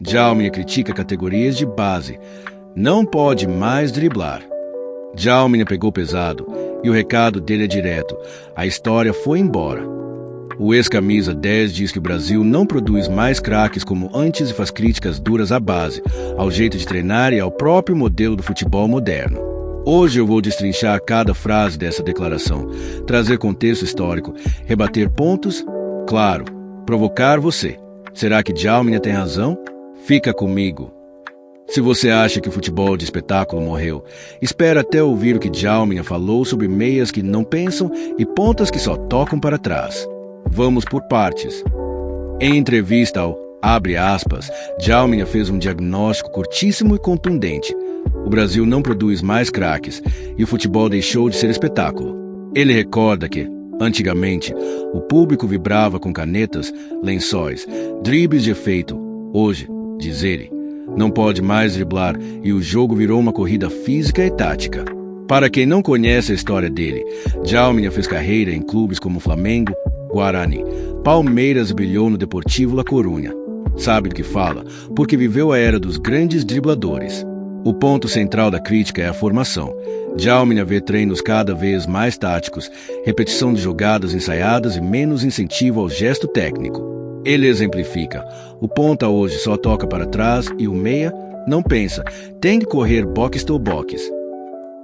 Djalminha critica categorias de base. Não pode mais driblar. Djalminha pegou pesado e o recado dele é direto. A história foi embora. O ex-camisa 10 diz que o Brasil não produz mais craques como antes e faz críticas duras à base, ao jeito de treinar e ao próprio modelo do futebol moderno. Hoje eu vou destrinchar cada frase dessa declaração, trazer contexto histórico, rebater pontos, claro, provocar você. Será que Djalminha tem razão? Fica comigo. Se você acha que o futebol de espetáculo morreu, espera até ouvir o que Djalminha falou sobre meias que não pensam e pontas que só tocam para trás. Vamos por partes. Em entrevista ao abre aspas, Djalminha fez um diagnóstico curtíssimo e contundente. O Brasil não produz mais craques e o futebol deixou de ser espetáculo. Ele recorda que, antigamente, o público vibrava com canetas, lençóis, dribles de efeito. Hoje, diz ele, não pode mais driblar e o jogo virou uma corrida física e tática. Para quem não conhece a história dele, Djalminha fez carreira em clubes como Flamengo, Guarani, Palmeiras e brilhou no Deportivo La Coruña. Sabe do que fala, porque viveu a era dos grandes dribladores. O ponto central da crítica é a formação. Djalminha vê treinos cada vez mais táticos, repetição de jogadas ensaiadas e menos incentivo ao gesto técnico. Ele exemplifica. O ponta hoje só toca para trás e o meia não pensa. Tem que correr box to box.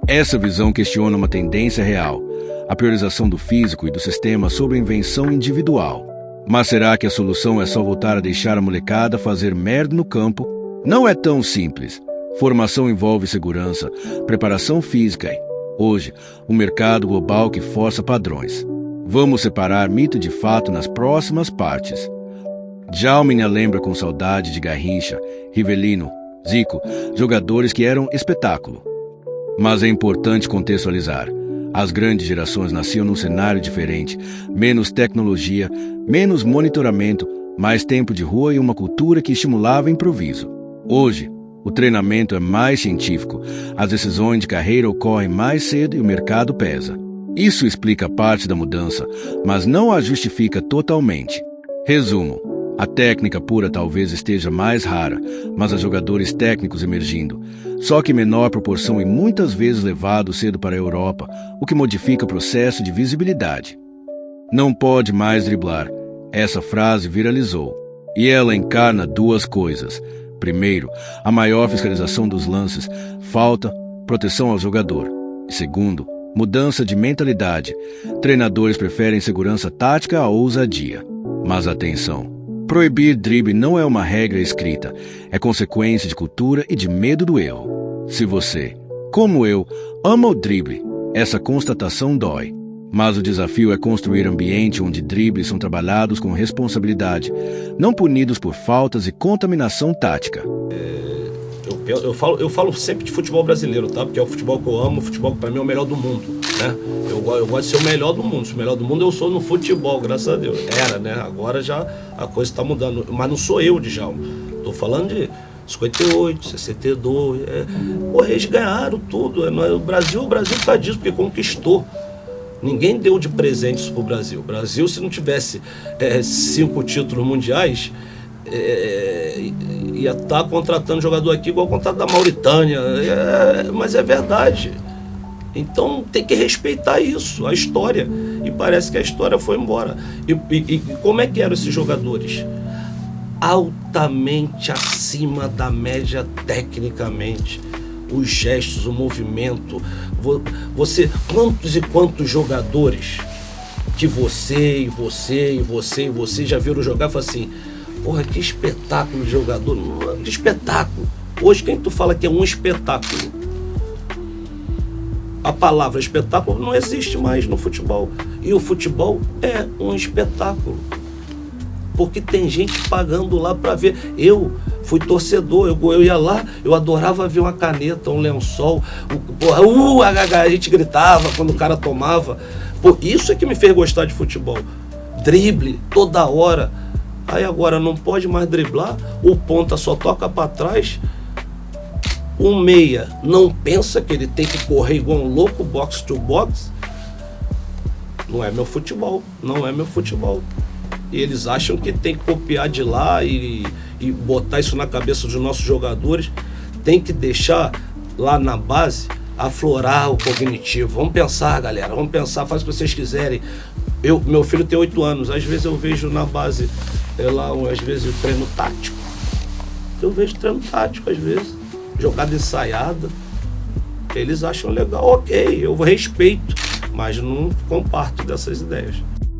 Essa visão questiona uma tendência real. A priorização do físico e do sistema sobre a invenção individual. Mas será que a solução é só voltar a deixar a molecada fazer merda no campo? Não é tão simples. Formação envolve segurança, preparação física e, hoje, um mercado global que força padrões. Vamos separar mito de fato nas próximas partes. Djalminha lembra com saudade de Garrincha, Rivelino, Zico, jogadores que eram espetáculo. Mas é importante contextualizar. As grandes gerações nasciam num cenário diferente, menos tecnologia, menos monitoramento, mais tempo de rua e uma cultura que estimulava improviso. Hoje, o treinamento é mais científico, as decisões de carreira ocorrem mais cedo e o mercado pesa. Isso explica parte da mudança, mas não a justifica totalmente. Resumo. A técnica pura talvez esteja mais rara, mas há jogadores técnicos emergindo, só que em menor proporção e muitas vezes levados cedo para a Europa, o que modifica o processo de visibilidade. Não pode mais driblar. Essa frase viralizou. E ela encarna duas coisas. Primeiro, a maior fiscalização dos lances, falta, proteção ao jogador. E segundo, mudança de mentalidade. Treinadores preferem segurança tática à ousadia. Mas atenção! Proibir drible não é uma regra escrita, é consequência de cultura e de medo do erro. Se você, como eu, ama o drible, essa constatação dói. Mas o desafio é construir ambiente onde dribles são trabalhados com responsabilidade, não punidos por faltas e contaminação tática. Eu falo sempre de futebol brasileiro, tá? Porque é o futebol que eu amo, o futebol que para mim é o melhor do mundo, né? Eu gosto de ser o melhor do mundo. O melhor do mundo eu sou no futebol, graças a Deus. Era, né? Agora já a coisa está mudando. Mas não sou eu, Djalma. Tô falando de 58, 62. Eles ganharam tudo. O Brasil tá disso, porque conquistou. Ninguém deu de presente isso pro Brasil. O Brasil, se não tivesse 5 títulos mundiais, ia estar contratando jogador aqui igual o contrato da Mauritânia. Mas é verdade. Então tem que respeitar isso, a história. E parece que a história foi embora. E como é que eram esses jogadores? Altamente acima da média tecnicamente. Os gestos, o movimento. Quantos e quantos jogadores que você já viram jogar e falam assim, porra, que espetáculo de jogador. Que espetáculo. Hoje quem tu fala que é um espetáculo? A palavra espetáculo não existe mais no futebol. E o futebol é um espetáculo. Porque tem gente pagando lá para ver. Eu fui torcedor, eu ia lá, eu adorava ver uma caneta, um lençol. A gente gritava quando o cara tomava. Pô, isso é que me fez gostar de futebol. Drible, toda hora. Aí agora não pode mais driblar, o ponta só toca para trás. O meia não pensa que ele tem que correr igual um louco, box to box. Não é meu futebol, não é meu futebol. E eles acham que tem que copiar de lá e e botar isso na cabeça dos nossos jogadores, tem que deixar lá na base aflorar o cognitivo. Vamos pensar, galera, vamos pensar, faz o que vocês quiserem. Meu filho tem 8 anos, às vezes eu vejo na base, às vezes o treino tático. Eu vejo treino tático, às vezes, jogada ensaiada. Eles acham legal, ok, eu respeito, mas não comparto dessas ideias.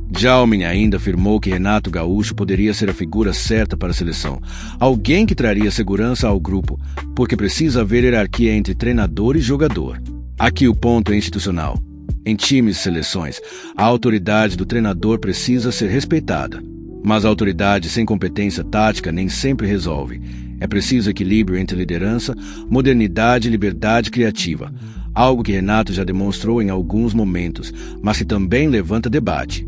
Djalmin ainda afirmou que Renato Gaúcho poderia ser a figura certa para a seleção. Alguém que traria segurança ao grupo, porque precisa haver hierarquia entre treinador e jogador. Aqui o ponto é institucional. Em times e seleções, a autoridade do treinador precisa ser respeitada. Mas a autoridade sem competência tática nem sempre resolve. É preciso equilíbrio entre liderança, modernidade e liberdade criativa. Algo que Renato já demonstrou em alguns momentos, mas que também levanta debate.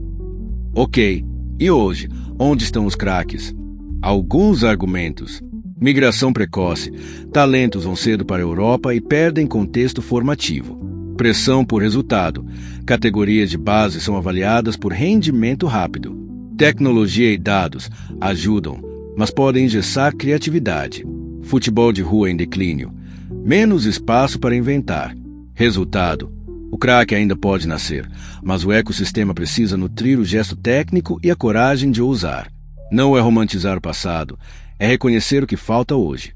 Ok, e hoje, onde estão os craques? Alguns argumentos. Migração precoce. Talentos vão cedo para a Europa e perdem contexto formativo. Pressão por resultado. Categorias de base são avaliadas por rendimento rápido. Tecnologia e dados ajudam, mas podem engessar criatividade. Futebol de rua em declínio. Menos espaço para inventar. Resultado. O craque ainda pode nascer, mas o ecossistema precisa nutrir o gesto técnico e a coragem de ousar. Não é romantizar o passado, é reconhecer o que falta hoje.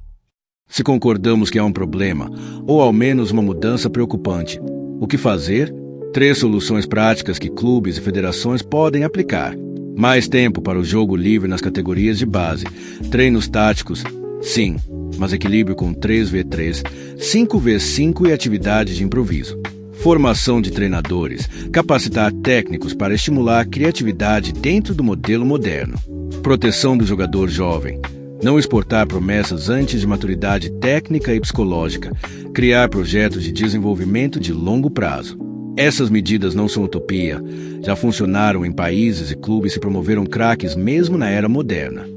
Se concordamos que há um problema, ou ao menos uma mudança preocupante, o que fazer? 3 soluções práticas que clubes e federações podem aplicar. Mais tempo para o jogo livre nas categorias de base. Treinos táticos, sim, mas equilíbrio com 3x3, 5x5 e atividade de improviso. Formação de treinadores, capacitar técnicos para estimular a criatividade dentro do modelo moderno. Proteção do jogador jovem. Não exportar promessas antes de maturidade técnica e psicológica. Criar projetos de desenvolvimento de longo prazo. Essas medidas não são utopia. Já funcionaram em países e clubes que promoveram craques mesmo na era moderna.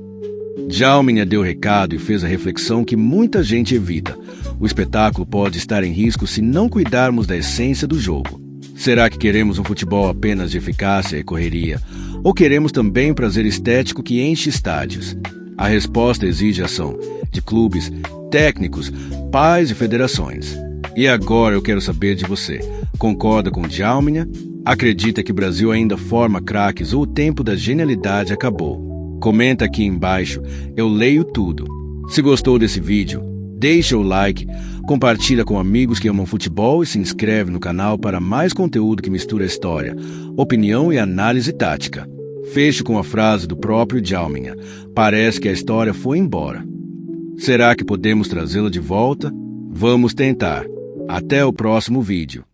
Djalmin deu recado e fez a reflexão que muita gente evita. O espetáculo pode estar em risco se não cuidarmos da essência do jogo. Será que queremos um futebol apenas de eficácia e correria? Ou queremos também um prazer estético que enche estádios? A resposta exige ação, de clubes, técnicos, pais e federações. E agora eu quero saber de você. Concorda com Djalmin? Acredita que o Brasil ainda forma craques ou o tempo da genialidade acabou? Comenta aqui embaixo, eu leio tudo. Se gostou desse vídeo, deixa o like, compartilha com amigos que amam futebol e se inscreve no canal para mais conteúdo que mistura história, opinião e análise tática. Fecho com a frase do próprio Djalmin: parece que a história foi embora. Será que podemos trazê-la de volta? Vamos tentar. Até o próximo vídeo.